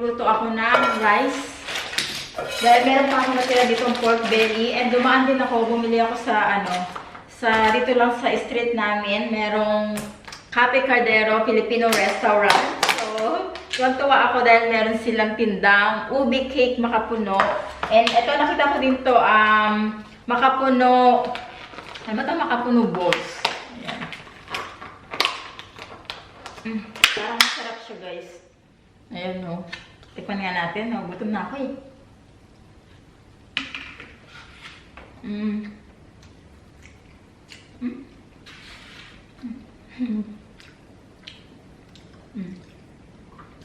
Luto ako ng rice. Dahil meron pa ako natira ditong pork belly. And dumaan din ako, bumili ako sa dito lang sa street namin. Merong Cafe Cardero Filipino Restaurant. So, tuwa ako dahil meron silang tindang ubi cake makapuno. And ito nakita ko dito, makapuno, ano ba ito? Makapuno balls. Ayan. Parang masarap siya, guys. Ayan, no. Tikman nga natin, no. Gutom na ako, eh.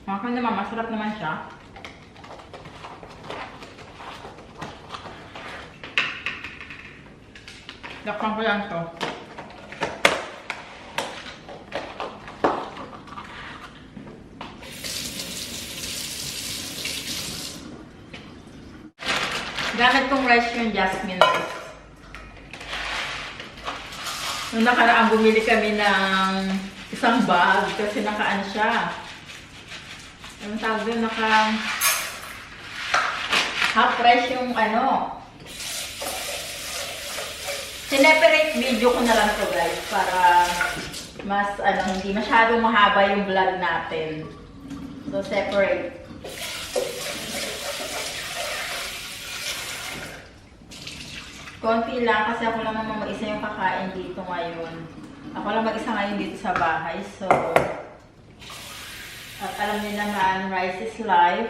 Ako naman, masarap naman siya. Lakpan ko lang ito. Gamit kong rice yung jasmine rice. Noong nakaraan, bumili kami ng isang bag kasi nakaan siya. Anong tawag doon? Half price yung sineperate video ko na lang to, guys, para mas hindi masyadong mahaba yung vlog natin. So separate. Konti lang kasi ako lang naman mag-isa yung kakain dito ngayon. Ako lang mag-isa ngayon dito sa bahay. So, at alam niyo naman, rice is life.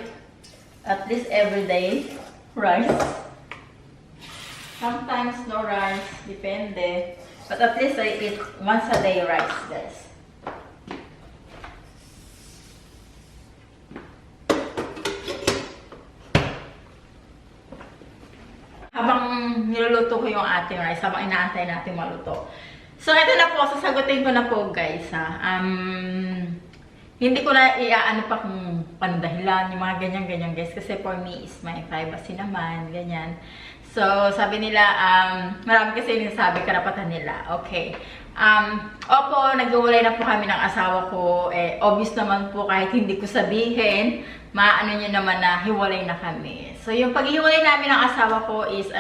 At least everyday, rice. Sometimes no rice, depende. But at least I eat once a day rice, guys. Habang niluluto ko yung ating rice, habang inaantay natin maluto. So, ito na po, sasagutin ko na po, guys, ha. Hindi ko na iaano pa kung pandahilan, yung mga ganyan-ganyan, guys. Kasi for me, is my privacy naman, ganyan. So, sabi nila, marami kasi yung sabi, karapatan nila. Okay. Opo, nag-uulay na po kami ng asawa ko. Obvious naman po, kahit hindi ko sabihin, maano nyo naman na hiwalay na kami. So, yung paghiwalay namin ng asawa ko is,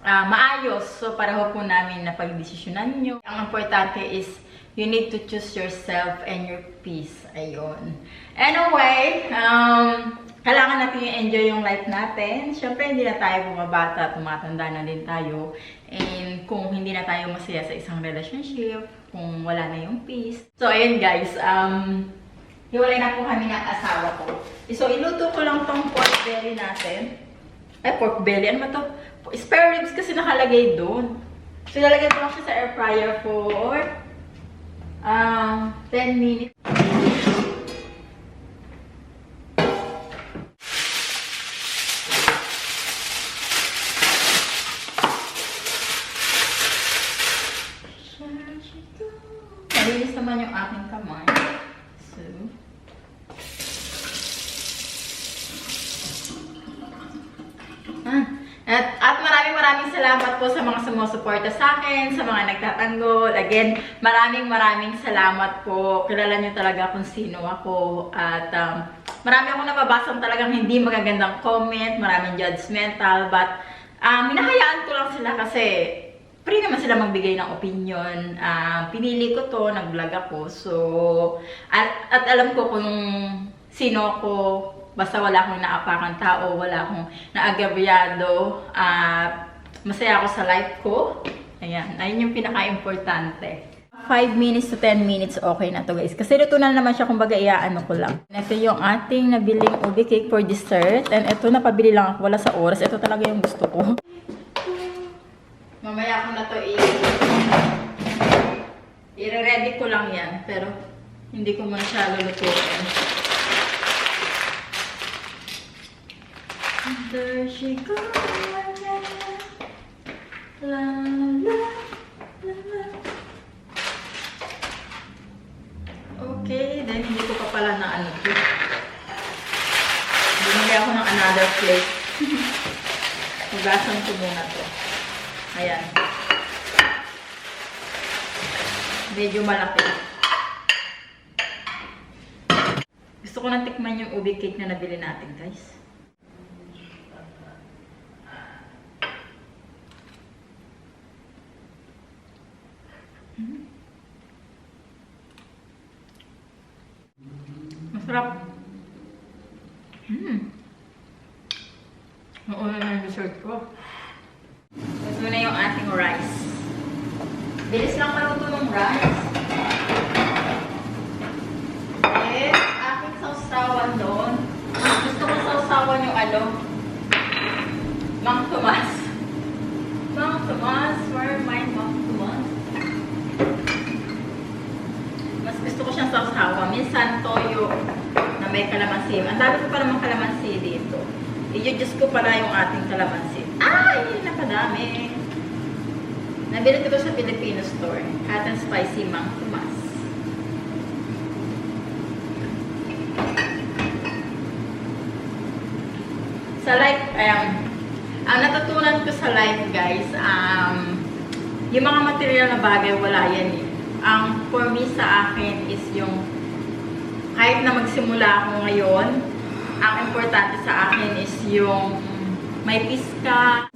maayos. So, pareho po namin na pagdesisyonan nyo. Ang importante is, you need to choose yourself and your peace. Ayun. Anyway, kailangan natin i-enjoy yung life natin. Siyempre, hindi na tayo bumabata, tumatanda na din tayo. And kung hindi na tayo masaya sa isang relationship, kung wala na yung peace. So, ayun guys, hiwalay na po kami ng asawa ko. So, iluto ko lang tong pork belly natin. Pork belly, ano ba to? Spare ribs kasi nakalagay doon. So, ilalagay ko lang siya sa air fryer for 10 minutes. Malinis naman yung aking kamay. So, at maraming salamat po sa mga sumusuporta sa akin, sa mga nagtatanggol. Again, maraming salamat po. Kilala nyo talaga kung sino ako. At marami akong nababasang talagang hindi magagandang comment, maraming judgmental. But hinahayaan ko lang sila kasi free naman sila magbigay ng opinion. Pinili ko to, nag-vlog ako. So, at alam ko kung sino ko. Basta wala akong naapakang tao, wala akong naagabyado. Masaya ako sa life ko. Ayan, ayun yung pinaka-importante. 5 minutes to 10 minutes, okay na to guys. Kasi luto na naman siya, kumbaga iaano ko lang. Ito yung ating nabiling ubi cake for dessert. And ito, napabili lang ako, wala sa oras. Ito talaga yung gusto ko. Mamaya ko na to i-ready ko lang yan. Pero hindi ko man siya lulutuin. There she goes again. La la la la. Okay, then hindi ko pa pala na ano to. Bumili ako ng another plate. Hugasan ko muna to. Ayan. Medyo malaki. Gusto Gusto ko na tikman yung ube cake na nabili natin, guys. Masarap. Mauna na yung dessert ko. Ito na yung ating rice. Bilis lang maluto ng rice. Eh, aking sausawan doon. Gusto ko sausawan yung ano, Mang Tomas. Mang Tomas, where my Mang Tomas? Mas gusto ko siyang sausawan. Minsan toyo na may kalamansi. Ang dami ko pa naman kalamansi dito. I-juice ko pala yung ating kalamansi. Ay, napadami. Nabili ko ito sa Filipino store. Hot and spicy Mang Tomas. Sa life, ang natutunan ko sa life, guys, yung mga material na bagay, wala yan eh. Ang for me sa akin is yung kahit na magsimula ako ngayon, ang importante sa akin is yung may peace ka.